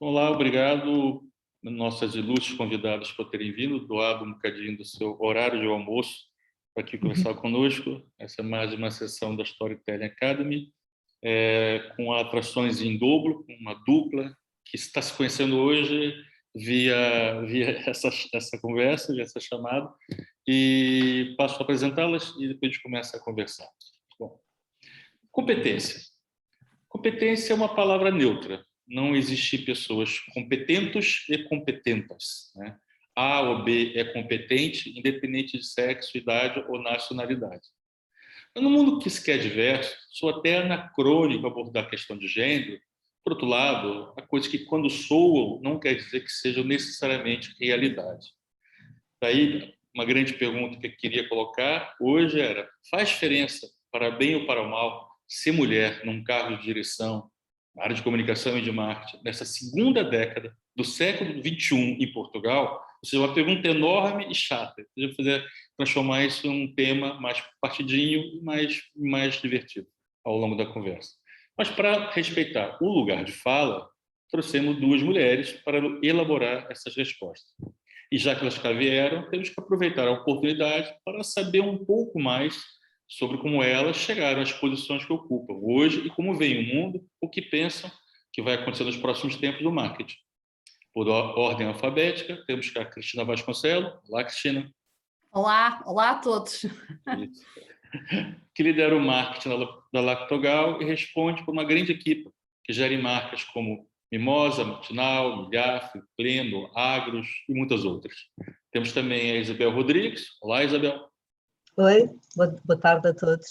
Olá, obrigado, nossas ilustres convidadas, por terem vindo, doado um bocadinho do seu horário de almoço para aqui conversar conosco. Essa é mais uma sessão da Storytelling Academy, com atrações em dobro, com uma dupla que está se conhecendo hoje via essa conversa, via essa chamada, e passo a apresentá-las e depois a gente começa a conversar. Bom, competência. Competência é uma palavra neutra. Não existe pessoas competentes e competentas, né? A ou B é competente, independente de sexo, idade ou nacionalidade. No mundo que se quer diverso, sou até anacrônico abordar a questão de gênero. Por outro lado, há coisas que, quando soam, não quer dizer que sejam necessariamente realidade. Daí, uma grande pergunta que eu queria colocar hoje era: faz diferença, para bem ou para o mal, ser mulher num cargo de direção, na área de comunicação e de marketing, nessa segunda década do século XXI em Portugal? Ou seja, uma pergunta enorme e chata. Eu vou transformar isso em um tema mais partidinho e mais divertido ao longo da conversa. Mas, para respeitar o lugar de fala, trouxemos duas mulheres para elaborar essas respostas. E já que elas cá vieram, temos que aproveitar a oportunidade para saber um pouco mais sobre como elas chegaram às posições que ocupam hoje e como veem o mundo, o que pensam que vai acontecer nos próximos tempos do marketing. Por ordem alfabética, temos cá a Cristina Vasconcelos. Olá, Cristina. Olá, olá a todos. Isso. Que lidera o marketing da Lactogal e responde por uma grande equipe que gera marcas como Mimosa, Matinal, Milhaf, Pleno, Agros e muitas outras. Temos também a Isabel Rodrigues. Olá, Isabel. Oi, boa tarde a todos.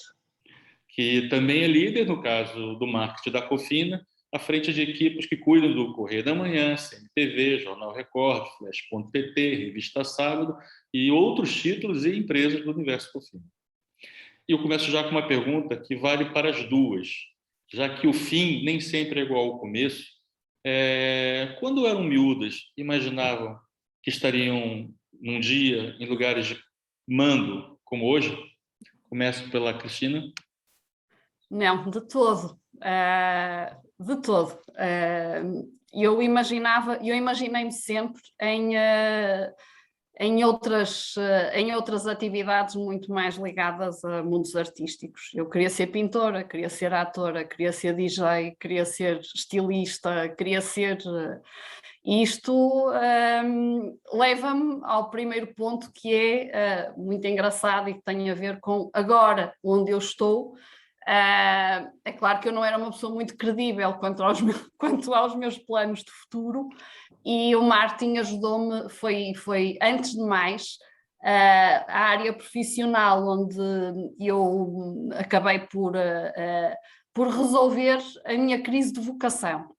Que também é líder, no caso do marketing da Cofina, à frente de equipes que cuidam do Correio da Manhã, CMTV, Jornal Record, Flash.pt, Revista Sábado e outros títulos e empresas do universo Cofina. E eu começo já com uma pergunta que vale para as duas, já que o fim nem sempre é igual ao começo. Quando eram miúdas, imaginavam que estariam num dia em lugares de mando como hoje? Começo pela Cristina. Não, de todo. De todo. Eu imaginei-me sempre em outras atividades muito mais ligadas a mundos artísticos. Eu queria ser pintora, queria ser atora, queria ser DJ, queria ser estilista, queria ser... Isto leva-me ao primeiro ponto, que é muito engraçado e que tem a ver com agora, onde eu estou. É claro que eu não era uma pessoa muito credível quanto aos meus planos de futuro, e o marketing ajudou-me, foi antes de mais a área profissional onde eu acabei por resolver a minha crise de vocação.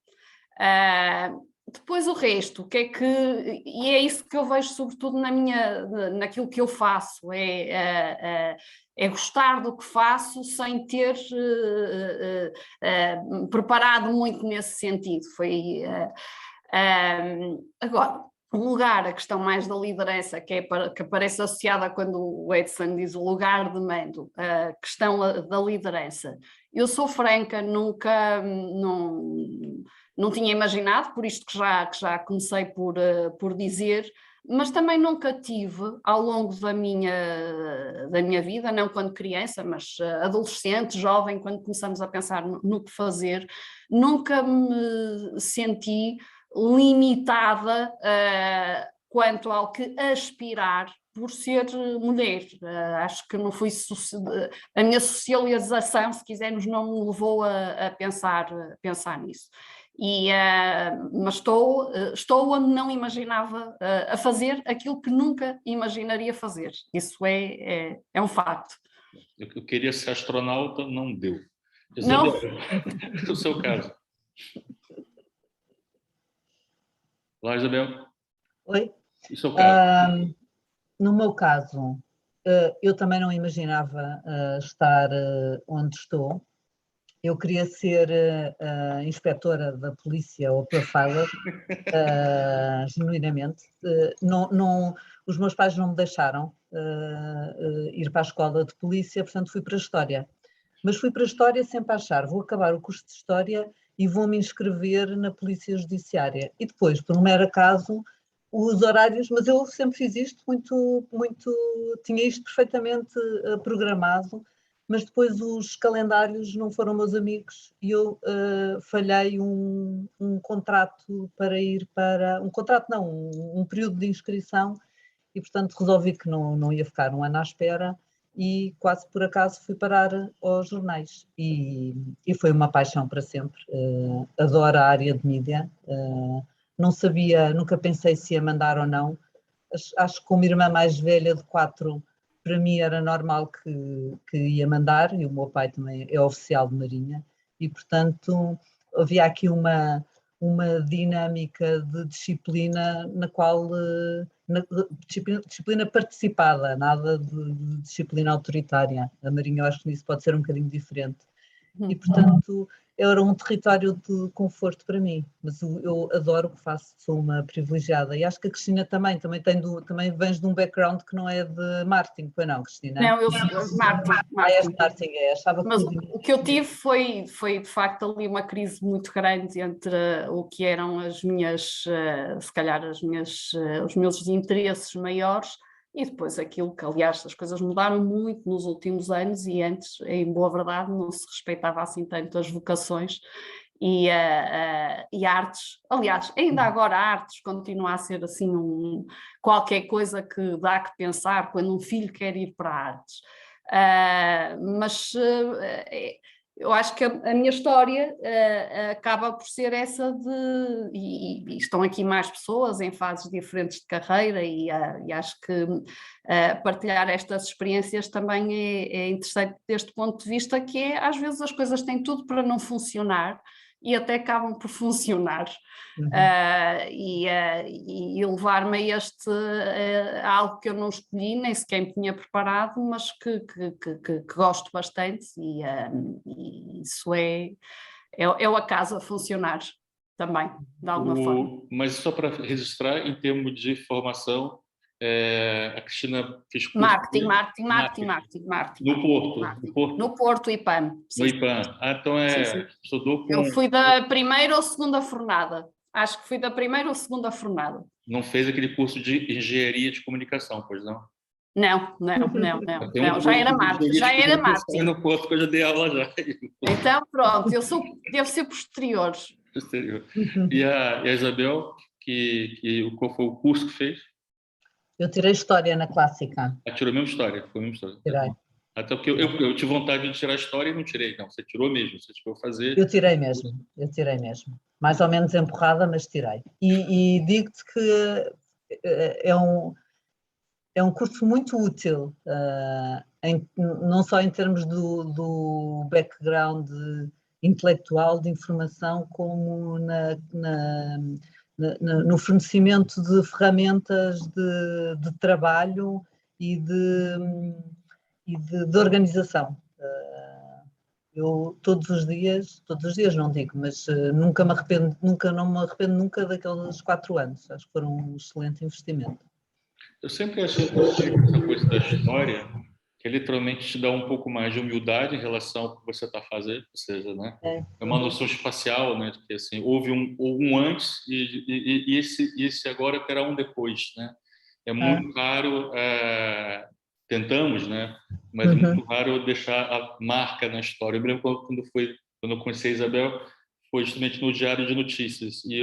Depois o resto, e é isso que eu vejo sobretudo naquilo que eu faço, é gostar do que faço sem ter preparado muito nesse sentido. Agora, um lugar, a questão mais da liderança, que aparece associada quando o Edson diz o lugar de mando, a questão da liderança. Eu sou franca, nunca... Não tinha imaginado, por isto que já comecei por dizer, mas também nunca tive, ao longo da minha vida, não quando criança, mas adolescente, jovem, quando começamos a pensar no que fazer, nunca me senti limitada quanto ao que aspirar por ser mulher. Acho que não fui... A minha socialização, se quisermos, não me levou a pensar nisso. Mas estou onde não imaginava a fazer aquilo que nunca imaginaria fazer. Isso é um facto. Eu queria ser astronauta, não deu. Isabel, não. O seu caso. Olá, Isabel. Oi. E o seu caso? No meu caso, eu também não imaginava estar onde estou. Eu queria ser inspetora da polícia ou profiler, genuinamente. Os meus pais não me deixaram ir para a escola de polícia, portanto fui para a História. Mas fui para a História sempre a achar, vou acabar o curso de História e vou-me inscrever na Polícia Judiciária. E depois, por um mero acaso, os horários, mas eu sempre fiz isto tinha isto perfeitamente programado, mas depois os calendários não foram meus amigos e eu falhei um contrato para ir para, um contrato não, um período de inscrição e portanto resolvi que não ia ficar um ano à espera e quase por acaso fui parar aos jornais e foi uma paixão para sempre, adoro a área de mídia, não sabia, nunca pensei se ia mandar ou não, acho que como irmã mais velha de 4, para mim era normal que ia mandar, e o meu pai também é oficial de Marinha, e portanto havia aqui uma dinâmica de disciplina na qual, disciplina participada, nada de disciplina autoritária. A Marinha eu acho que nisso pode ser um bocadinho diferente. E portanto era um território de conforto para mim, mas eu adoro o que faço, sou uma privilegiada e acho que a Cristina também vens de um background que não é de marketing, pois não, Cristina? Não, eu sou marketing. És de marketing, achava que Mas o que eu tive foi de facto ali uma crise muito grande entre o que eram as minhas, se calhar os meus interesses maiores e depois aquilo que, aliás, as coisas mudaram muito nos últimos anos e antes, em boa verdade, não se respeitava assim tanto as vocações e artes. Aliás, ainda agora artes continua a ser assim qualquer coisa que dá que pensar quando um filho quer ir para artes. Mas eu acho que a minha história acaba por ser essa e estão aqui mais pessoas em fases diferentes de carreira e acho que partilhar estas experiências também é interessante deste ponto de vista, que é às vezes as coisas têm tudo para não funcionar e até acabam por funcionar. E levar-me a algo que eu não escolhi, nem sequer me tinha preparado, mas que gosto bastante e isso é o acaso a funcionar também, de alguma forma. Mas só para registrar, em termos de formação, a Cristina fez curso Marketing. no Porto. No Porto, IPAM. No IPAM. Então Sim. estudou com... Eu fui da primeira ou segunda fornada. Acho que fui da primeira ou segunda fornada. Não fez aquele curso de engenharia de comunicação, pois não? Não. Já era marketing. No Porto que eu já dei aula já. Então, pronto, devo ser posterior. E a Isabel, qual foi o curso que fez? Eu tirei História na Clássica. Tirou a mesma história, foi a mesma história. Tirei. Até porque eu tive vontade de tirar a história e não tirei. Não, você tirou mesmo, você tirou fazer... Eu tirei mesmo. Mais ou menos empurrada, mas tirei. E digo-te que é um curso muito útil, não só em termos do background intelectual de informação, como no fornecimento de ferramentas de trabalho e de organização. Eu todos os dias não digo, mas não me arrependo daqueles 4 anos. Acho que foram um excelente investimento. Eu sempre achei essa coisa da história que literalmente te dá um pouco mais de humildade em relação ao que você está fazendo, ou seja, né? É uma noção espacial, né? Que assim, houve um antes e esse agora terá um depois, né? É muito raro, tentamos, né? Mas é muito raro deixar a marca na história. Eu me lembro quando eu conheci a Isabel, foi justamente no Diário de Notícias e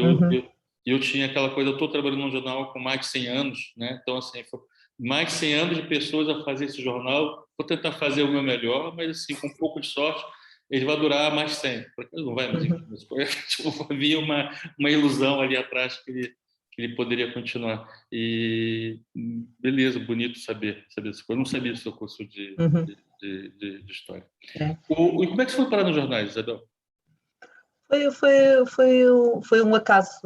eu tinha aquela coisa, eu estou trabalhando num jornal com mais de 100 anos, né? Então, assim, foi mais de 100 anos de pessoas a fazer esse jornal, vou tentar fazer o meu melhor, mas, assim, com um pouco de sorte, ele vai durar mais 100. Porque não vai, mas havia uma ilusão ali atrás que ele poderia continuar. E, beleza, bonito saber isso. Eu não sabia do seu curso de História. E como é que você foi parar nos jornais, Isabel? Foi um acaso.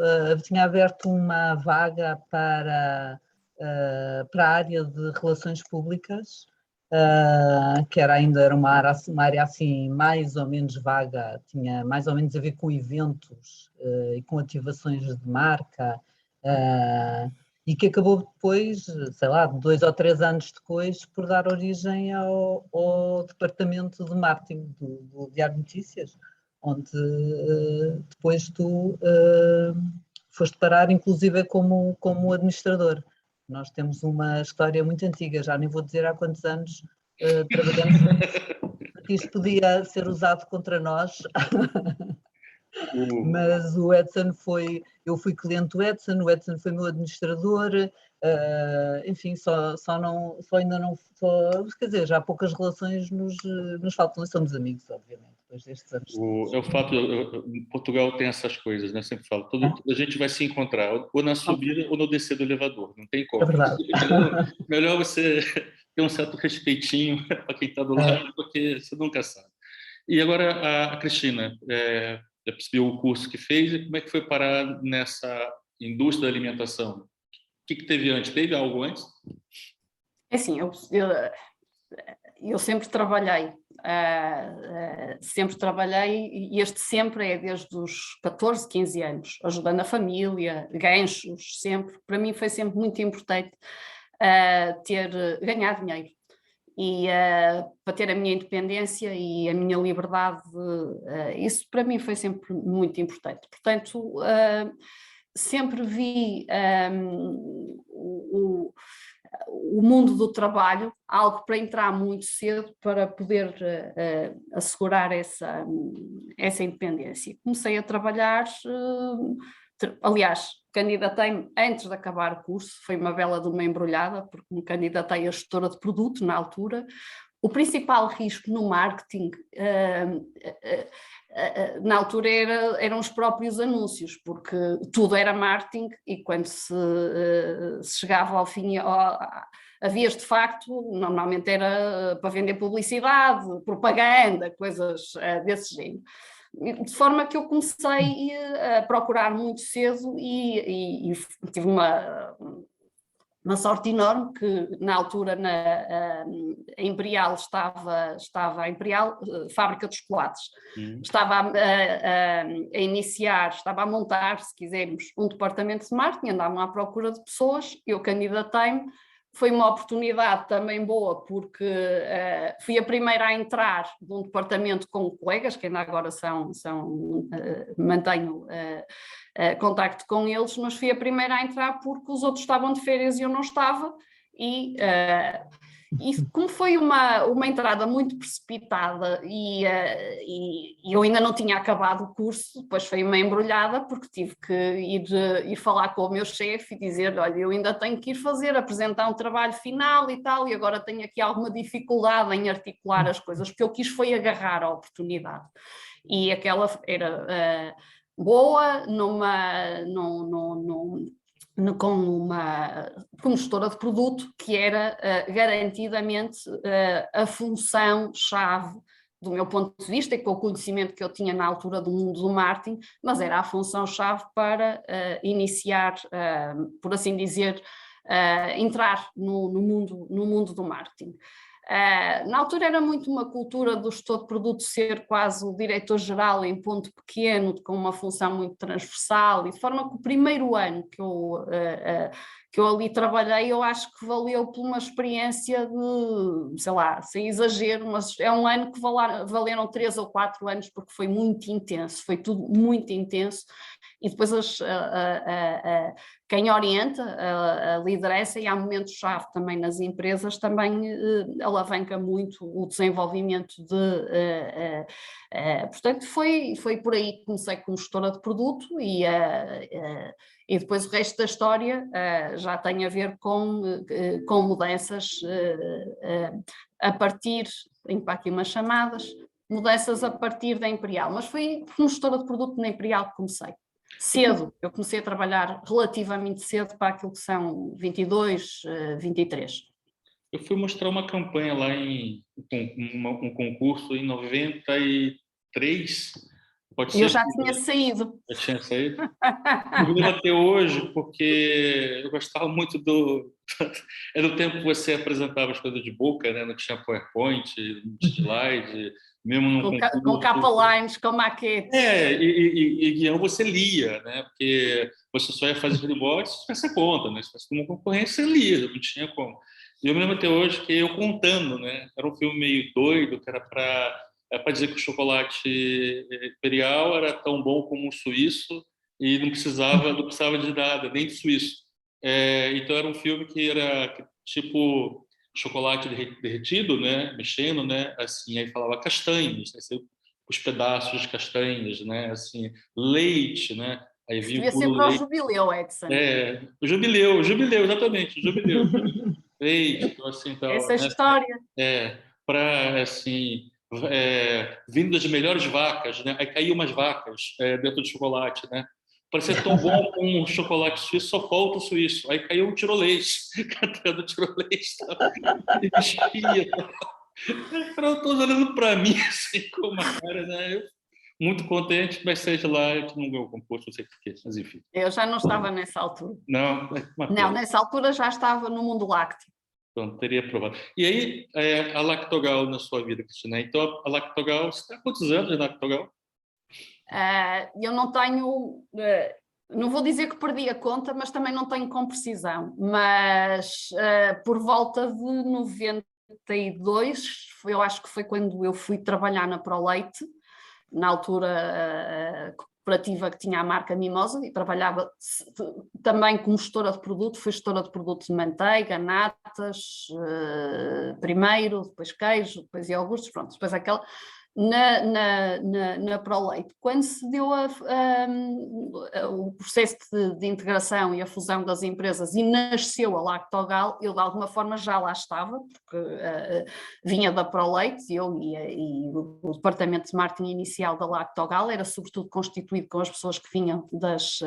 Tinha aberto uma vaga para a área de relações públicas, que era uma área assim mais ou menos vaga, tinha mais ou menos a ver com eventos e com ativações de marca, e que acabou depois, sei lá, 2 ou 3 anos depois, por dar origem ao departamento de marketing do Diário de Notícias, onde depois tu foste parar, inclusive como administrador. Nós temos uma história muito antiga, já nem vou dizer há quantos anos trabalhamos juntos, porque isto podia ser usado contra nós. Mas o Edson eu fui cliente do Edson, o Edson foi meu administrador, enfim, quer dizer, já há poucas relações nos faltam, nós somos amigos, obviamente, depois destes anos. É o fato, Portugal tem essas coisas, né? Sempre falo, a gente vai se encontrar ou na subida ou no descer do elevador, não tem como. É verdade. Melhor você ter um certo respeitinho para quem está do lado, porque você nunca sabe. E agora a Cristina, já percebeu o curso que fez e como é que foi parar nessa indústria da alimentação? O que teve antes? Teve algo antes? É assim, eu sempre trabalhei, e este sempre é desde os 14, 15 anos, ajudando a família, ganchos, sempre. Para mim foi sempre muito importante ganhar dinheiro. E para ter a minha independência e a minha liberdade, isso para mim foi sempre muito importante. Portanto, sempre vi o mundo do trabalho, algo para entrar muito cedo para poder assegurar essa independência. Comecei a trabalhar, aliás, candidatei-me antes de acabar o curso, foi uma bela de uma embrulhada, porque me candidatei a gestora de produto na altura. O principal risco no marketing, na altura, eram os próprios anúncios, porque tudo era marketing e quando se chegava ao fim, havia de facto, normalmente era para vender publicidade, propaganda, coisas desse género. De forma que eu comecei a procurar muito cedo e tive uma sorte enorme que na altura a Imperial estava a Imperial, fábrica de chocolates, estava a iniciar, estava a montar, se quisermos, um departamento de marketing, andavam à procura de pessoas, eu candidatei-me. Foi uma oportunidade também boa, porque fui a primeira a entrar de um departamento com colegas, que ainda agora mantenho contacto com eles, mas fui a primeira a entrar porque os outros estavam de férias e eu não estava, e como foi uma entrada muito precipitada e eu ainda não tinha acabado o curso, depois foi uma embrulhada, porque tive que ir falar com o meu chefe e dizer, olha, eu ainda tenho que ir apresentar um trabalho final e tal, e agora tenho aqui alguma dificuldade em articular as coisas, porque eu quis foi agarrar a oportunidade. E aquela era boa como gestora de produto, que era garantidamente a função-chave do meu ponto de vista e com o conhecimento que eu tinha na altura do mundo do marketing, mas era a função-chave para iniciar, por assim dizer, entrar no mundo do marketing. Na altura era muito uma cultura do gestor de produto ser quase o diretor-geral em ponto pequeno, com uma função muito transversal, e de forma que o primeiro ano que eu ali trabalhei, eu acho que valeu por uma experiência de, sei lá, sem exagero, mas é um ano que valeram 3 ou 4 anos, porque foi muito intenso, foi tudo muito intenso, e depois quem orienta a liderança, e há momentos-chave também nas empresas, também alavanca muito o desenvolvimento portanto, foi por aí que comecei como gestora de produto e depois o resto da história já tem a ver com mudanças a partir, tenho para aqui umas chamadas, mudanças a partir da Imperial, mas foi como gestora de produto na Imperial que comecei. Cedo, eu comecei a trabalhar relativamente cedo para aquilo que são 22, 23. Eu fui mostrar uma campanha lá um concurso em 93, pode ser? Eu já tinha saído. Já tinha saído? Eu lembro até hoje, porque eu gostava muito era o tempo que você apresentava as coisas de boca, né? Não tinha PowerPoint, slide, mesmo no concurso. Com capa lines, com maquete. E guião você lia, né? Porque você só ia fazer rebote se tivesse conta, né? Se tivesse como concorrência, você lia, não tinha como. E eu me lembro até hoje que eu contando, né? Era um filme meio doido, que era para para dizer que o chocolate imperial era tão bom como o suíço e não precisava de nada, nem de suíço. Então era um filme que era tipo chocolate derretido, né, mexendo, né, assim, aí falava castanhas, né, os pedaços de castanhas, né, assim, leite, né, aí vinha Devia ser puro para o leite. jubileu, Edson. O jubileu, exatamente, o jubileu. Leite, então, assim, Essa então, né, história. para assim, vindo das melhores vacas, né? Aí caiu umas vacas dentro do chocolate, né? Para ser tão bom com um chocolate suíço, só falta o suíço. Aí caiu um tirolês, catando tirolês, e mexia. Eu tô olhando para mim assim com uma cara, né? Eu, muito contente, mas seja lá, eu não ganhou o concurso, não sei porquê, mas enfim. Eu já não estava nessa altura. Não, é uma Não, pena. nessa altura já estava no mundo lácteo. Então, teria aprovado. E aí, a Lactogal na sua vida, Cristina? Então, a Lactogal, você está há quantos anos de Lactogal? Eu não tenho, não vou dizer que perdi a conta, mas também não tenho com precisão. Mas por volta de 92, eu acho que foi quando eu fui trabalhar na ProLeite, na altura cooperativa que tinha a marca Mimosa, e trabalhava também como gestora de produto, fui gestora de produtos de manteiga, natas, primeiro, depois queijo, depois iogurtes, pronto, depois aquela... Na ProLeite, quando se deu o processo de integração e a fusão das empresas e nasceu a Lactogal, eu de alguma forma já lá estava, porque vinha da ProLeite, eu e o departamento de marketing inicial da Lactogal era sobretudo constituído com as pessoas que vinham dos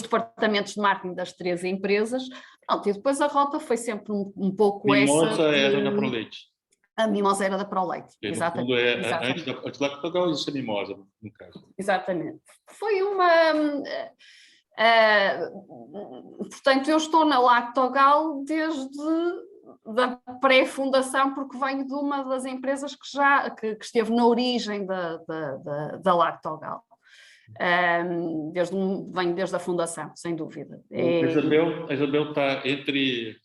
departamentos de marketing das 3 empresas. Pronto, e depois a rota foi sempre um pouco Mimosa essa... era da ProLeite. A Mimosa era da ProLeite, No exatamente. fundo, Exatamente. antes da Lactogal existe a Mimosa, no caso. Exatamente. Foi uma... portanto, eu estou na Lactogal desde da pré-fundação, porque venho de uma das empresas que esteve na origem da Lactogal. Venho desde a fundação, sem dúvida. A Isabel está entre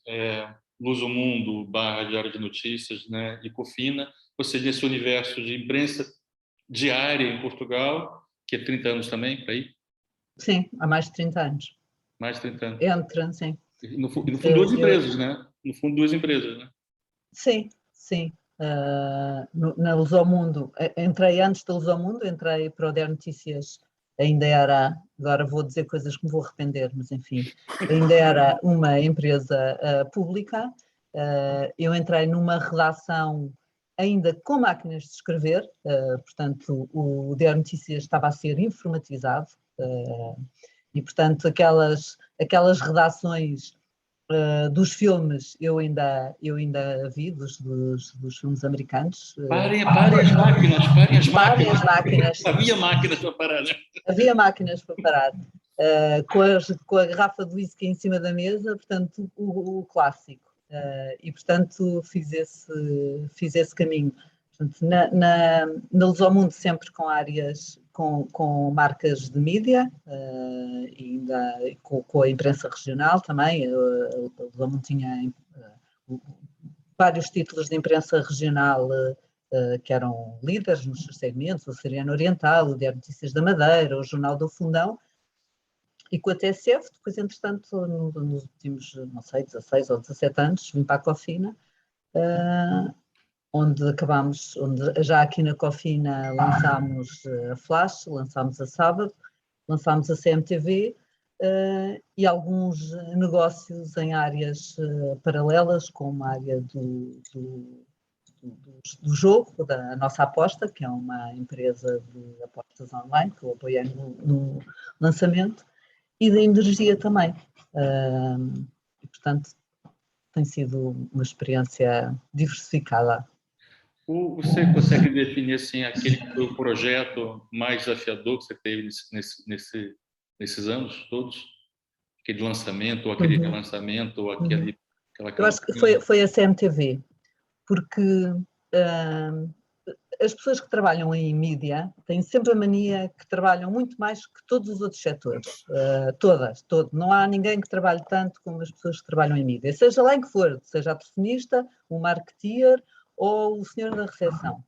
Lusomundo, Diário de Notícias, né, e Cofina, ou seja, esse universo de imprensa diária em Portugal, que é 30 anos também, para aí? Sim, há mais de 30 anos. Mais de 30 anos. Entra, sim. E no fundo, duas empresas, né? No fundo, duas empresas, né? Sim, sim. Na Lusomundo, entrei antes da Lusomundo, entrei para o Diário Notícias, ainda era, agora vou dizer coisas que me vou arrepender, mas enfim, ainda era uma empresa pública. Eu entrei numa redação ainda com máquinas de escrever, portanto o Diário Notícias estava a ser informatizado, e portanto aquelas redações dos filmes eu ainda vi, dos filmes americanos. Parem as máquinas. Várias máquinas. Havia máquinas para parar, né? Havia máquinas para parar. Com a garrafa de whisky em cima da mesa, portanto, o clássico. E, portanto, fiz esse caminho. Portanto, na Lusomundo sempre com áreas, com marcas de mídia, e ainda com a imprensa regional também. A Lusomundo tinha vários títulos de imprensa regional que eram líderes nos seus segmentos, o Açoriano Oriental, o Diário de Notícias da Madeira, o Jornal do Fundão, e com a TSF, depois, entretanto, nos últimos, não sei, 16 ou 17 anos, vim para a Cofina, onde já aqui na Cofina lançámos a Flash, lançámos a Sábado, lançámos a CMTV, e alguns negócios em áreas paralelas, como a área do jogo, da nossa aposta, que é uma empresa de apostas online, que eu apoiei no lançamento, e da energia também. E, portanto, tem sido uma experiência diversificada. Você consegue definir assim, aquele que foi o projeto mais desafiador que você teve nesses anos todos? Aquele lançamento, ou aquele relançamento, ou aquela Eu acho que foi a CMTV, porque as pessoas que trabalham em mídia têm sempre a mania que trabalham muito mais que todos os outros setores, não há ninguém que trabalhe tanto como as pessoas que trabalham em mídia, seja lá em que for, seja a telefonista, o marketeer ou o senhor da recepção.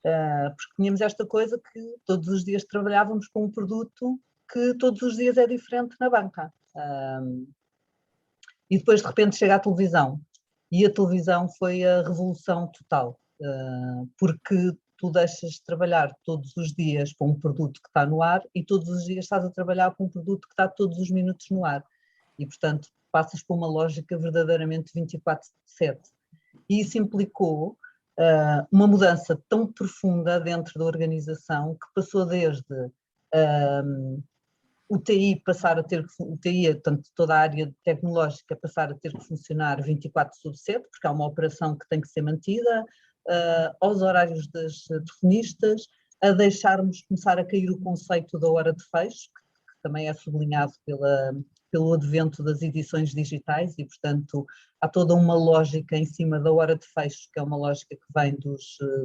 porque tínhamos esta coisa que todos os dias trabalhávamos com um produto que todos os dias é diferente na banca. E depois de repente chega a televisão, e a televisão foi a revolução total, porque tu deixas de trabalhar todos os dias com um produto que está no ar e todos os dias estás a trabalhar com um produto que está todos os minutos no ar. E, portanto, passas por uma lógica verdadeiramente 24/7. E isso implicou uma mudança tão profunda dentro da organização que passou desde o TI passar a ter, o TI, portanto, toda a área tecnológica passar a ter que funcionar 24/7, porque há uma operação que tem que ser mantida, aos horários das telefonistas, a deixarmos começar a cair o conceito da hora de fecho, que também é sublinhado pelo advento das edições digitais e, portanto, há toda uma lógica em cima da hora de fecho, que é uma lógica que vem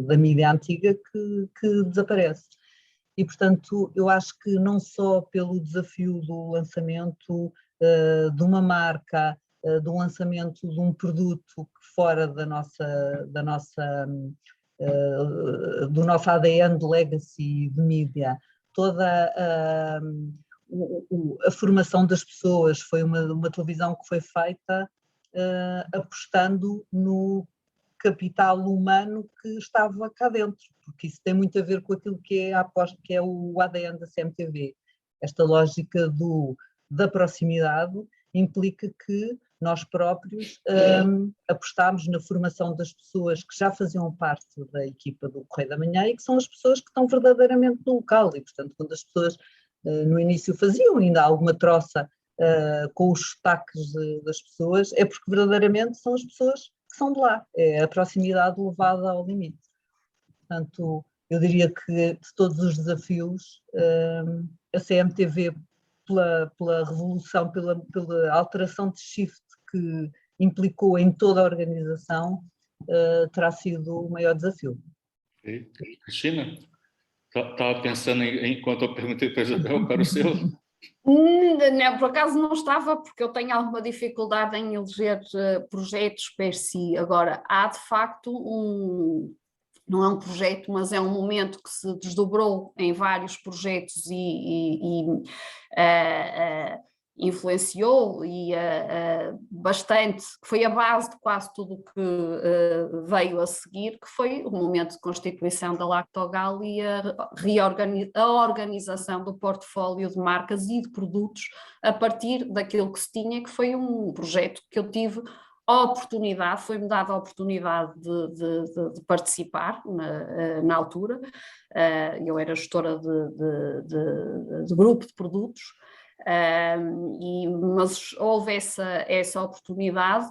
da mídia antiga, que desaparece. E, portanto, eu acho que não só pelo desafio do lançamento de uma marca, do lançamento de um produto fora do nosso ADN de legacy de mídia, toda a formação das pessoas, foi uma televisão que foi feita apostando no capital humano que estava cá dentro, porque isso tem muito a ver com aquilo que é a aposta, que é o ADN da CMTV. Esta lógica da proximidade implica que nós próprios apostámos na formação das pessoas que já faziam parte da equipa do Correio da Manhã e que são as pessoas que estão verdadeiramente no local e, portanto, quando as pessoas no início faziam ainda alguma troça com os sotaques das pessoas, é porque verdadeiramente são as pessoas que são de lá, é a proximidade levada ao limite. Portanto, eu diria que de todos os desafios, a CMTV, pela revolução, pela alteração de shift que implicou em toda a organização, terá sido o maior desafio. Okay. Cristina, estava pensando enquanto eu perguntei para a Isabel para o seu? Não, por acaso não estava, porque eu tenho alguma dificuldade em eleger projetos per si. Agora, há de facto não é um projeto, mas é um momento que se desdobrou em vários projetos e influenciou e bastante, que foi a base de quase tudo o que veio a seguir, que foi o momento de constituição da Lactogal e a organização do portfólio de marcas e de produtos a partir daquilo que se tinha, que foi um projeto que eu tive a oportunidade, foi-me dada a oportunidade de participar na altura. Eu era gestora de grupo de produtos, mas houve essa oportunidade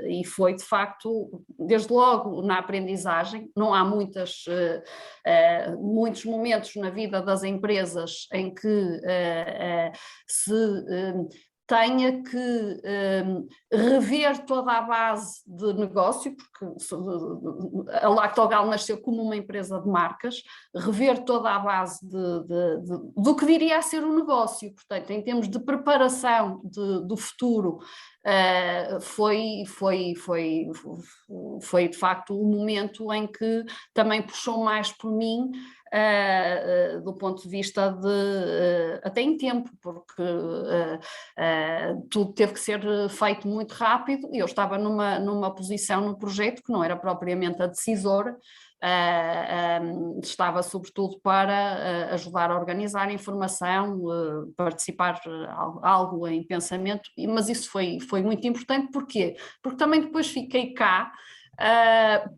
e foi de facto, desde logo na aprendizagem, não há muitos momentos na vida das empresas em que se tenha que rever toda a base de negócio, porque a Lactogal nasceu como uma empresa de marcas, rever toda a base do que viria a ser o negócio. Portanto, em termos de preparação do futuro, foi de facto um momento em que também puxou mais por mim, do ponto de vista até em tempo, porque tudo teve que ser feito muito rápido e eu estava numa posição no projeto que não era propriamente a decisora, estava sobretudo para ajudar a organizar a informação, participar algo em pensamento, mas isso foi muito importante. Porquê? Porque também depois fiquei cá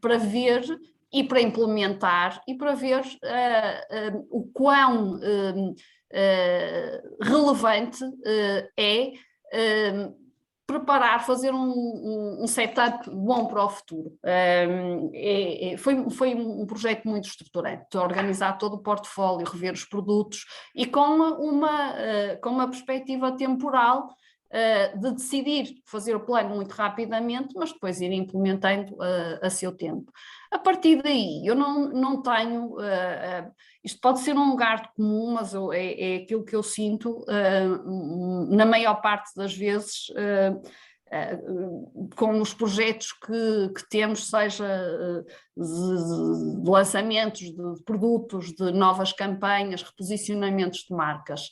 para ver e para implementar e para ver o quão relevante é preparar, fazer um setup bom para o futuro. Foi um projeto muito estruturante, organizar todo o portfólio, rever os produtos e com uma perspectiva temporal de decidir fazer o plano muito rapidamente, mas depois ir implementando a seu tempo. A partir daí, eu não tenho, isto pode ser um lugar comum, mas é aquilo que eu sinto na maior parte das vezes, com os projetos que temos, seja de lançamentos de produtos, de novas campanhas, reposicionamentos de marcas.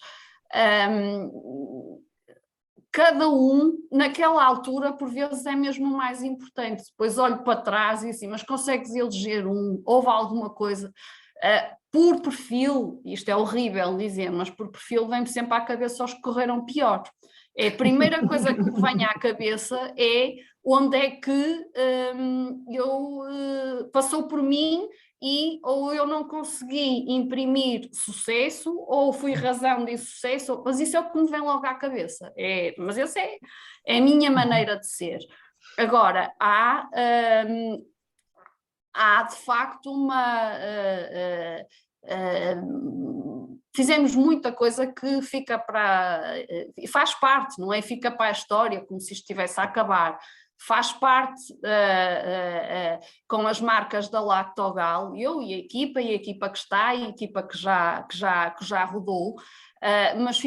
Cada um, naquela altura, por vezes é mesmo o mais importante. Depois olho para trás e assim, mas consegues eleger um, houve alguma coisa, por perfil, isto é horrível dizer, mas por perfil vem-me sempre à cabeça os que correram pior. É a primeira coisa que me vem à cabeça é onde é que passou por mim e ou eu não consegui imprimir sucesso ou fui razão de insucesso, mas isso é o que me vem logo à cabeça. Mas essa é a minha maneira de ser. Agora, há de facto fizemos muita coisa que fica faz parte, não é? Fica para a história, como se isto estivesse a acabar. Faz parte com as marcas da Lactogal, eu e a equipa que está, e a equipa que já rodou, mas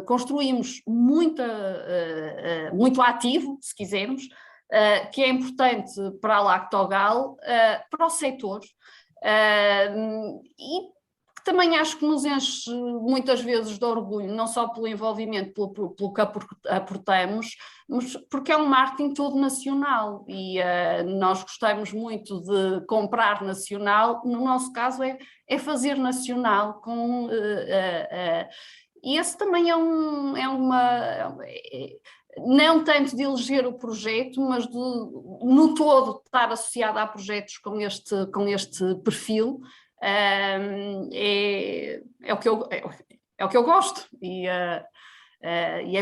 construímos muito ativo, se quisermos, que é importante para a Lactogal, para o setor, e que também acho que nos enche muitas vezes de orgulho, não só pelo envolvimento, pelo que aportamos, mas porque é um marketing todo nacional e nós gostamos muito de comprar nacional, no nosso caso é fazer nacional com... e esse também não tanto de eleger o projeto, mas no todo estar associado a projetos com este perfil, é o que eu gosto e é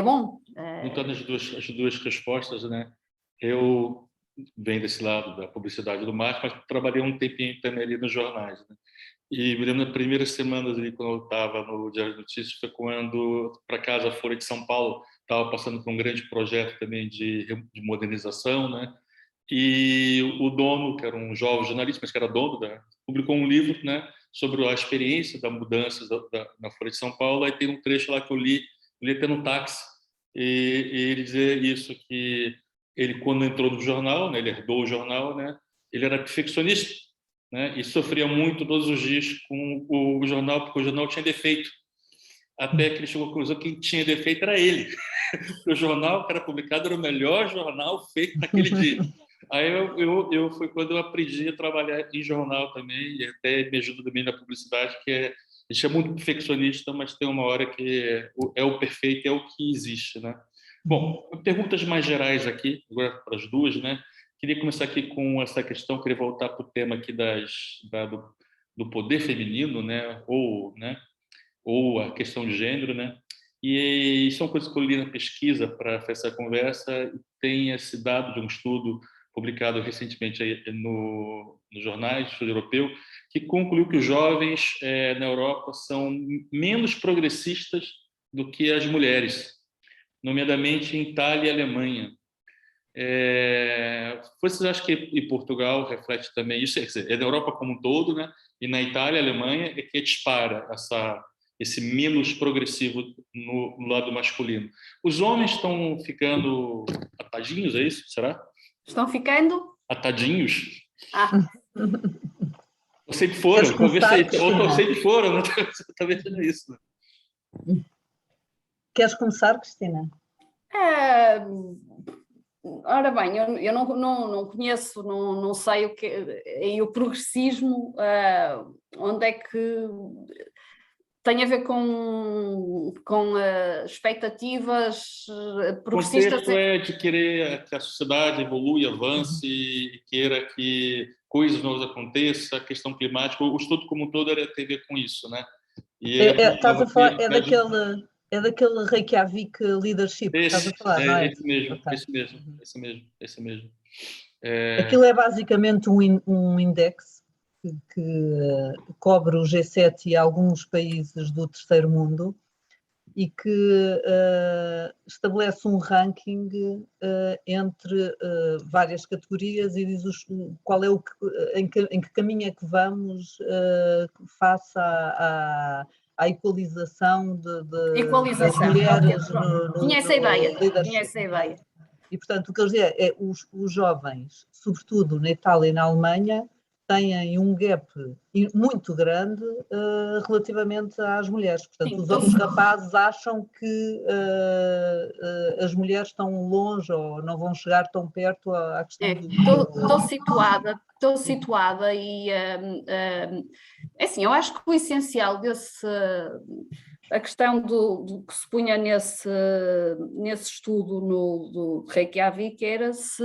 bom. Juntando as duas respostas, né? Eu venho desse lado da publicidade do marketing, mas trabalhei um tempinho também ali nos jornais, né? E me lembro, nas primeiras semanas ali, quando eu estava no Diário de Notícias, foi quando, para casa, a Folha de São Paulo estava passando por um grande projeto também de modernização, né? E o dono, que era um jovem jornalista, mas que era dono, publicou um livro, né, sobre a experiência da mudança na Folha de São Paulo. Aí tem um trecho lá que eu li até no táxi, e ele dizia isso, que ele, quando entrou no jornal, né, ele herdou o jornal, né, ele era perfeccionista, né, e sofria muito todos os dias com o jornal, porque o jornal tinha defeito. Até que ele chegou à conclusão que quem tinha defeito era ele. O jornal que era publicado era o melhor jornal feito naquele dia. Aí foi quando eu aprendi a trabalhar em jornal também, e até me ajuda também na publicidade, que a gente é muito perfeccionista, mas tem uma hora que é o perfeito, é o que existe, né? Bom, perguntas mais gerais aqui, agora para as duas, né? Queria começar aqui com essa questão, queria voltar para o tema aqui do poder feminino, né? Ou a questão de gênero, né? E são coisas que eu li na pesquisa para essa conversa, e tem esse dado de um estudo publicado recentemente aí nos jornais, estudo europeu, que concluiu que os jovens na Europa são menos progressistas do que as mulheres, nomeadamente em Itália e Alemanha. Vocês acham que em Portugal reflete também isso? Quer dizer, é na Europa como um todo, né? E na Itália e Alemanha é que dispara esse menos progressivo no lado masculino. Os homens estão ficando atadinhos, é isso? Será? Estão ficando? Atadinhos? Ou sempre foram? Ou sempre foram, né? Talvez seja isso. Queres começar, Cristina? Ora bem, eu não conheço, não sei o que é o progressismo, onde é que tem a ver com expectativas progressistas. O contexto é de querer que a sociedade evolua, avance, e queira que coisas novas aconteçam, a questão climática, o estudo como um todo tem a ver com isso, né? Estás a falar, é daquele Reykjavik Leadership que estás a falar, não é? Esse mesmo. Aquilo é basicamente um index que cobre o G7 e alguns países do terceiro mundo e que estabelece um ranking entre várias categorias e diz qual é em que caminho é que vamos face à equalização das Equalização, mulheres ok, tinha essa ideia, tinha essa ideia. E, portanto, o que eu dizia é os jovens, sobretudo na Itália e na Alemanha, têm um gap muito grande relativamente às mulheres. Portanto, os rapazes acham que as mulheres estão longe ou não vão chegar tão perto à questão Estou situada e assim, eu acho que o essencial a questão do que se punha nesse estudo do Reykjavik era se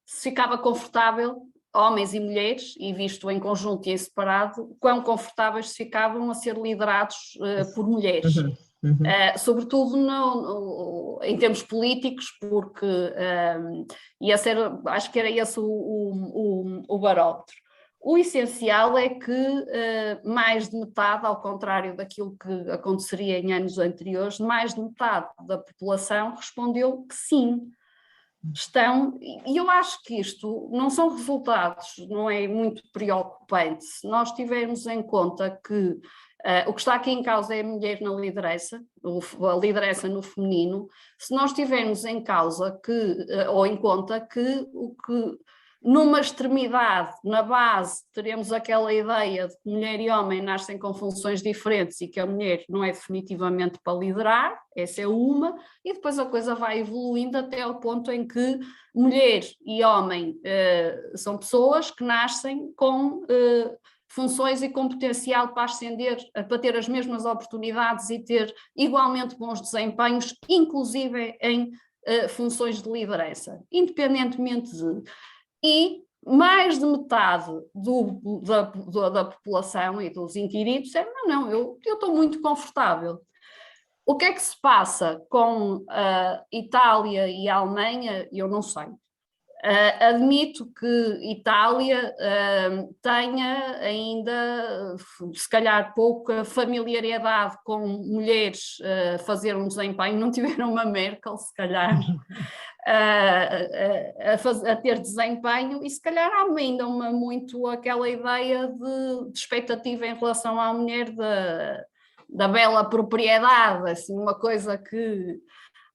ficava confortável, homens e mulheres, e visto em conjunto e em separado, quão confortáveis se ficavam a ser liderados por mulheres. Sobretudo em termos políticos, porque acho que era esse o barómetro. O essencial é que mais de metade, ao contrário daquilo que aconteceria em anos anteriores, mais de metade da população respondeu que sim. E eu acho que isto não são resultados, não é muito preocupante, se nós tivermos em conta que o que está aqui em causa é a mulher na liderança, a liderança no feminino, se nós tivermos em causa ou em conta que numa extremidade, na base, teremos aquela ideia de que mulher e homem nascem com funções diferentes e que a mulher não é definitivamente para liderar, essa é uma, e depois a coisa vai evoluindo até ao ponto em que mulher e homem são pessoas que nascem com funções e com potencial para ascender, para ter as mesmas oportunidades e ter igualmente bons desempenhos, inclusive em funções de liderança, independentemente de... E mais de metade da população e dos inquiridos disseram, não, eu estou muito confortável. O que é que se passa com a Itália e a Alemanha? Eu não sei. Admito que Itália tenha ainda, se calhar, pouca familiaridade com mulheres fazer um desempenho, não tiveram uma Merkel, se calhar, a ter desempenho, e se calhar há ainda muito aquela ideia de expectativa em relação à mulher da bela propriedade, assim, uma coisa que...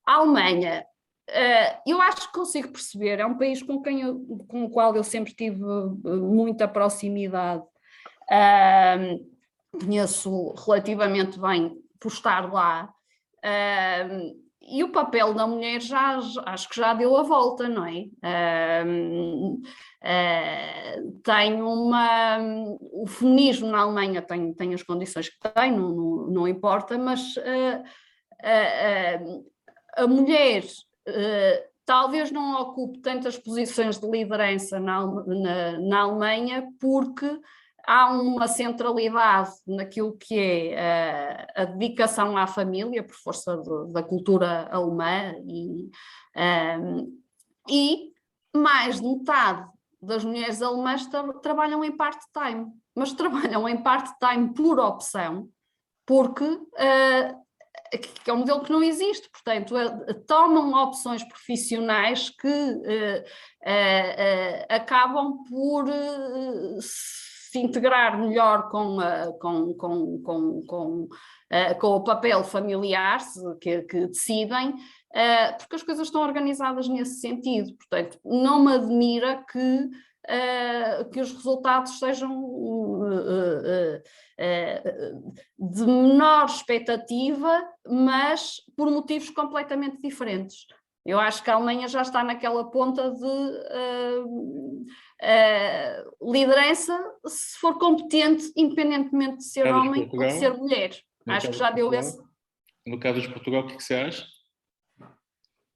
A Alemanha... eu acho que consigo perceber, é um país com o qual eu sempre tive muita proximidade, conheço relativamente bem por estar lá, e o papel da mulher acho que já deu a volta, não é? O feminismo na Alemanha tem as condições que tem, não importa, mas a mulher... talvez não ocupe tantas posições de liderança na Alemanha, porque há uma centralidade naquilo que é a dedicação à família, por força da cultura alemã, e mais de metade das mulheres alemãs trabalham em part-time, mas trabalham em part-time por opção, porque... que é um modelo que não existe, portanto, tomam opções profissionais que acabam por se integrar melhor com o papel familiar que decidem, porque as coisas estão organizadas nesse sentido, portanto, não me admira que os resultados sejam de menor expectativa, mas por motivos completamente diferentes. Eu acho que a Alemanha já está naquela ponta de liderança, se for competente, independentemente de ser homem ou de ser mulher. Acho que já deu esse... No caso de Portugal, o que você acha?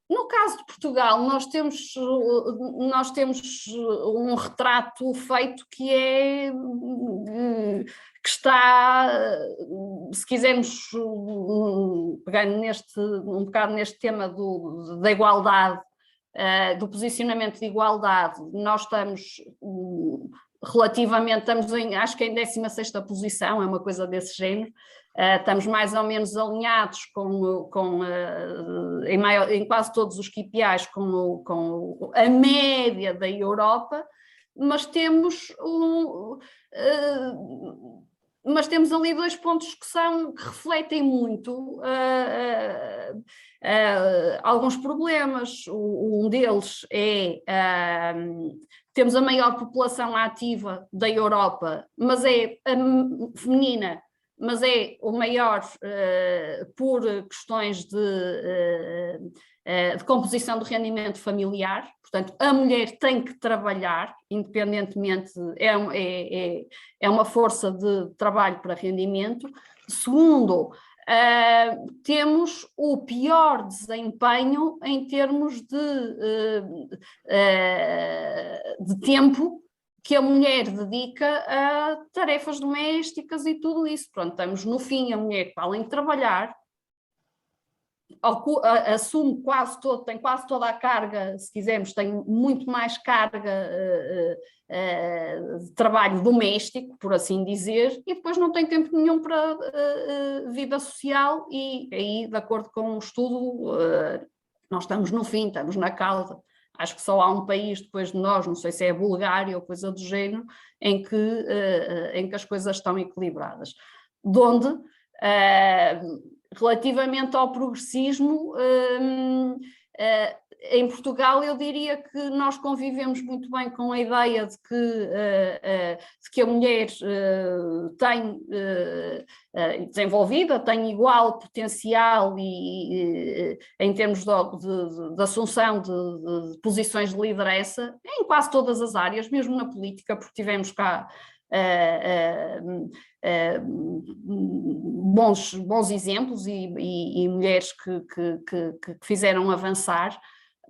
No caso de Portugal, nós temos um retrato feito que está, se quisermos, pegando um bocado neste tema da igualdade, do posicionamento de igualdade, nós estamos acho que em 16ª posição, é uma coisa desse género. Estamos mais ou menos alinhados em quase todos os KPIs com a média da Europa, mas temos mas temos ali dois pontos que refletem muito alguns problemas. Um deles é temos a maior população ativa da Europa, mas é feminina, mas é o maior por questões de composição do rendimento familiar. Portanto, a mulher tem que trabalhar, independentemente, é uma força de trabalho para rendimento. Segundo, temos o pior desempenho em termos de tempo que a mulher dedica a tarefas domésticas e tudo isso. Pronto, estamos no fim, a mulher, para além de trabalhar, assume quase todo, tem quase toda a carga, se quisermos, tem muito mais carga de trabalho doméstico, por assim dizer, e depois não tem tempo nenhum para vida social, e aí, de acordo com o estudo, nós estamos no fim, estamos na causa. Acho que só há um país depois de nós, não sei se é a Bulgária ou coisa do género, em que as coisas estão equilibradas. De onde, relativamente ao progressismo, em Portugal eu diria que nós convivemos muito bem com a ideia de que a mulher tem desenvolvida, tem igual potencial em termos de assunção de posições de liderança em quase todas as áreas, mesmo na política, porque tivemos cá bons exemplos e mulheres que fizeram avançar,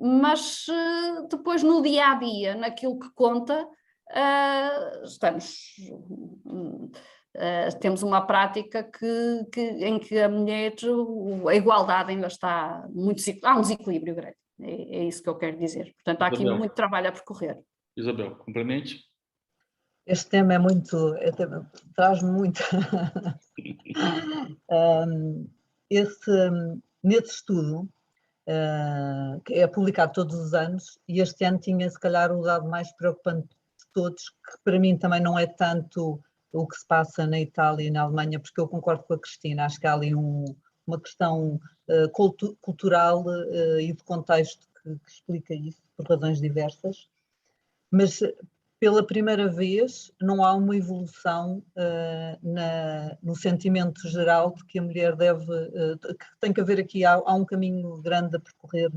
mas depois no dia a dia, naquilo que conta, temos uma prática em que a mulher, a igualdade ainda está muito, há um desequilíbrio grande, é isso que eu quero dizer. Portanto, há aqui muito trabalho a percorrer. Isabel, complemente. Este tema traz-me muito. Nesse estudo, que é publicado todos os anos, e este ano tinha se calhar o dado mais preocupante de todos, que para mim também não é tanto o que se passa na Itália e na Alemanha, porque eu concordo com a Cristina, acho que há ali uma questão cultural e de contexto que explica isso, por razões diversas, mas pela primeira vez não há uma evolução no sentimento geral de que a mulher que tem que haver aqui, há um caminho grande a percorrer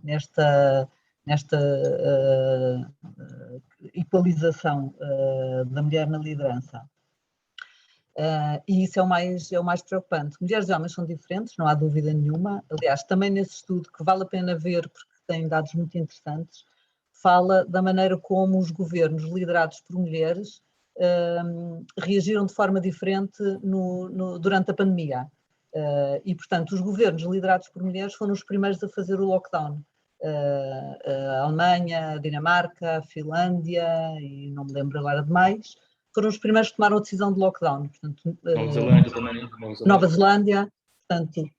nesta equalização da mulher na liderança. E isso é o mais preocupante. Mulheres e homens são diferentes, não há dúvida nenhuma. Aliás, também nesse estudo, que vale a pena ver porque tem dados muito interessantes, fala da maneira como os governos liderados por mulheres reagiram de forma diferente durante a pandemia. E, portanto, os governos liderados por mulheres foram os primeiros a fazer o lockdown. A Alemanha, a Dinamarca, a Finlândia, e não me lembro agora de mais, foram os primeiros que tomaram a decisão de lockdown. Portanto, Nova Zelândia também. Nova Zelândia. Portanto,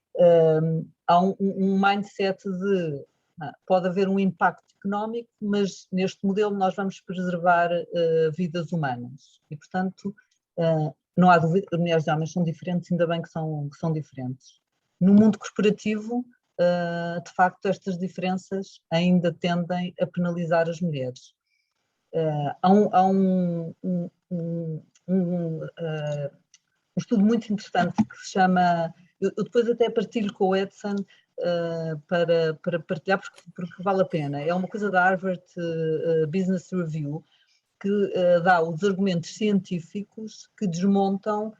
há um mindset de pode haver um impacto económico, mas neste modelo nós vamos preservar vidas humanas. E, portanto, não há dúvida, mulheres e homens são diferentes, ainda bem que são diferentes. No mundo corporativo, de facto, estas diferenças ainda tendem a penalizar as mulheres. Há um estudo muito interessante que se chama, eu depois até partilho com o Edson para partilhar porque vale a pena. É uma coisa da Harvard Business Review que dá os argumentos científicos que desmontam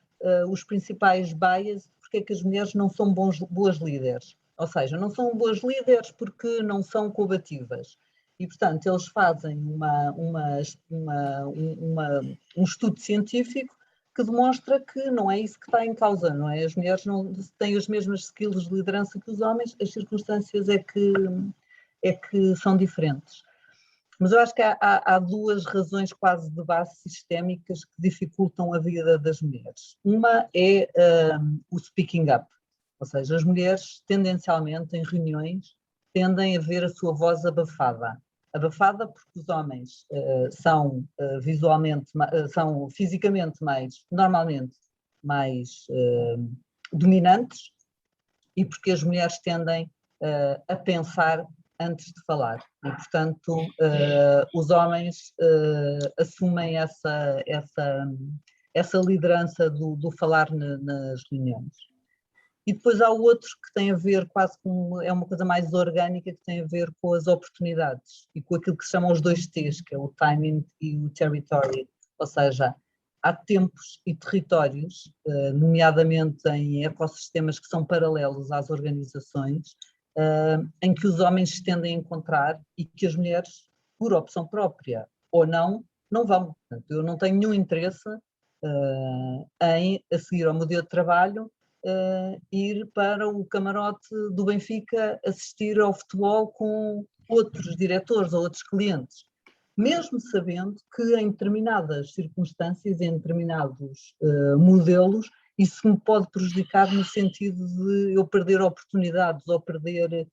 os principais bias porque é que as mulheres não são boas líderes. Ou seja, não são boas líderes porque não são combativas. E, portanto, eles fazem um estudo científico que demonstra que não é isso que está em causa, não é? As mulheres não têm as mesmas skills de liderança que os homens, as circunstâncias é que são diferentes. Mas eu acho que há duas razões quase de base sistémicas que dificultam a vida das mulheres. Uma é o speaking up, ou seja, as mulheres tendencialmente em reuniões tendem a ver a sua voz abafada. abafada, porque os homens são são fisicamente normalmente mais dominantes, e porque as mulheres tendem a pensar antes de falar. E, portanto, os homens assumem essa liderança do falar nas reuniões. E depois há outros que têm a ver quase com, é uma coisa mais orgânica, que tem a ver com as oportunidades e com aquilo que se chamam os 2 T's, que é o timing e o territory, ou seja, há tempos e territórios, nomeadamente em ecossistemas que são paralelos às organizações, em que os homens se tendem a encontrar e que as mulheres, por opção própria ou não vão. Portanto, eu não tenho nenhum interesse em, a seguir ao meu dia de trabalho, ir para o camarote do Benfica assistir ao futebol com outros diretores ou outros clientes, mesmo sabendo que em determinadas circunstâncias, em determinados modelos, isso me pode prejudicar no sentido de eu perder oportunidades ou perder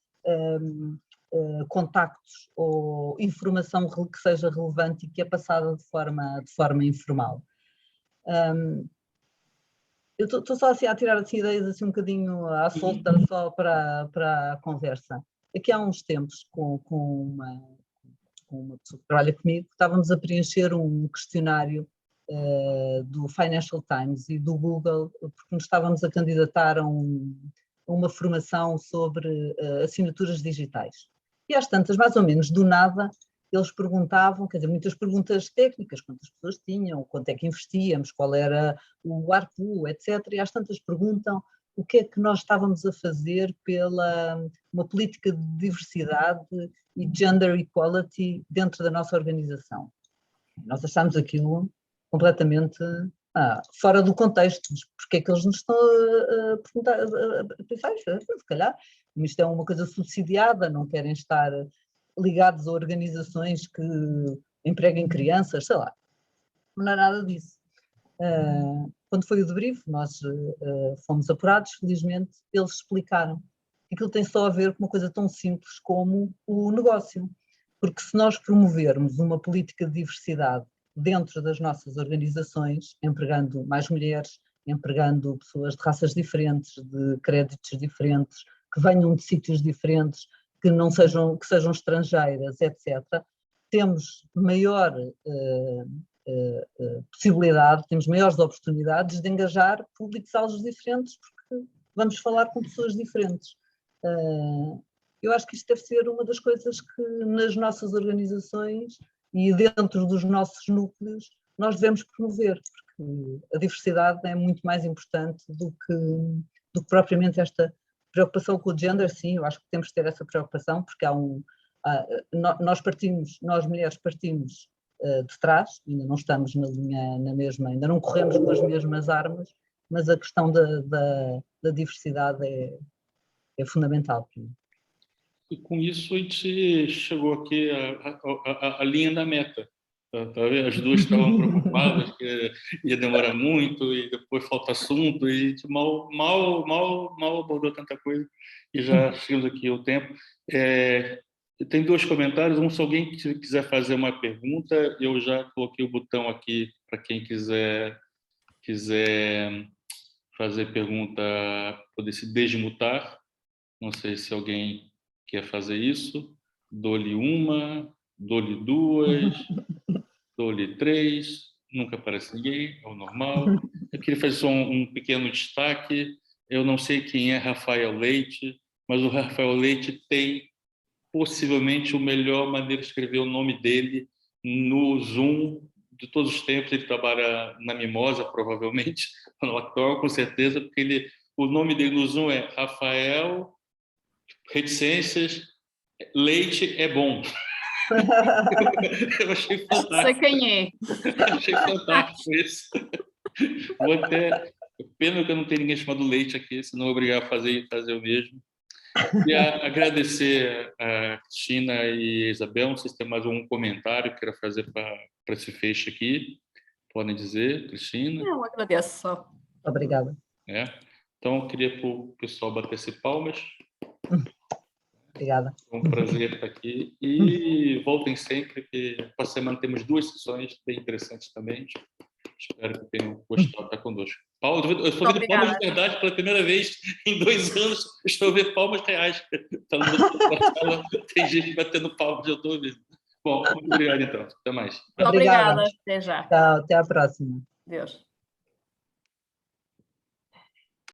contactos ou informação que seja relevante e que é passada de forma informal. Eu estou só assim a tirar assim, ideias assim um bocadinho à solta, só para a conversa. Aqui há uns tempos, com uma pessoa que trabalha comigo, estávamos a preencher um questionário do Financial Times e do Google, porque nos estávamos a candidatar a uma formação sobre assinaturas digitais. E às tantas, mais ou menos do nada, eles perguntavam, quer dizer, muitas perguntas técnicas, quantas pessoas tinham, quanto é que investíamos, qual era o ARPU, etc. E às tantas perguntam o que é que nós estávamos a fazer pela uma política de diversidade e gender equality dentro da nossa organização. Nós achámos aquilo completamente fora do contexto, mas porque é que eles nos estão a perguntar, a pensar, se calhar, isto é uma coisa subsidiada, não querem estar ligados a organizações que empreguem crianças, sei lá, não é nada disso. Quando foi o debrief, nós fomos apurados, felizmente, eles explicaram. Aquilo tem só a ver com uma coisa tão simples como o negócio, porque se nós promovermos uma política de diversidade dentro das nossas organizações, empregando mais mulheres, empregando pessoas de raças diferentes, de créditos diferentes, que venham de sítios diferentes, que sejam estrangeiras, etc., temos maior possibilidade, temos maiores oportunidades de engajar públicos-alvos diferentes, porque vamos falar com pessoas diferentes. Eu acho que isto deve ser uma das coisas que nas nossas organizações e dentro dos nossos núcleos nós devemos promover, porque a diversidade é muito mais importante do que propriamente esta preocupação com o gender. Sim, eu acho que temos que ter essa preocupação, porque nós mulheres partimos de trás, ainda não estamos na mesma, ainda não corremos com as mesmas armas, mas a questão da diversidade é fundamental. E com isso a gente chegou aqui à linha da meta. As duas estavam preocupadas que ia demorar muito e depois falta assunto, e a gente mal abordou tanta coisa e já chegamos aqui ao tempo. Tem 2 comentários. Se alguém quiser fazer uma pergunta, eu já coloquei o botão aqui para quem quiser fazer pergunta, poder se desmutar. Não sei se alguém quer fazer isso. Dou-lhe uma, dou-lhe 2, dou-lhe 3, nunca aparece ninguém, é o normal. Eu queria fazer só um pequeno destaque. Eu não sei quem é Rafael Leite, mas o Rafael Leite tem possivelmente a melhor maneira de escrever o nome dele no Zoom de todos os tempos. Ele trabalha na Mimosa, provavelmente, no Actor, com certeza, porque o nome dele no Zoom é Rafael Reticências Leite é bom. Eu achei fantástico. Sei quem é. Achei fantástico isso. Vou até... Pena que eu não tenho ninguém chamado Leite aqui, senão eu obrigar a fazer o mesmo. E agradecer a Cristina e a Isabel. Não sei se tem mais algum comentário que queira fazer para esse fecho aqui. Podem dizer, Cristina? Eu agradeço só. Obrigada. Então, eu queria para o pessoal bater palmas. Obrigada. Foi um prazer estar aqui. E voltem sempre, que para a semana temos 2 sessões bem interessantes também. Espero que tenham gostado de estar conosco. Paulo, eu estou vendo palmas de verdade pela primeira vez em 2 anos. Estou vendo palmas reais. Tem gente batendo palmas, eu estou ouvindo. Bom, muito obrigado então. Até mais. Obrigada. Até já. Tchau, até a próxima. Deus.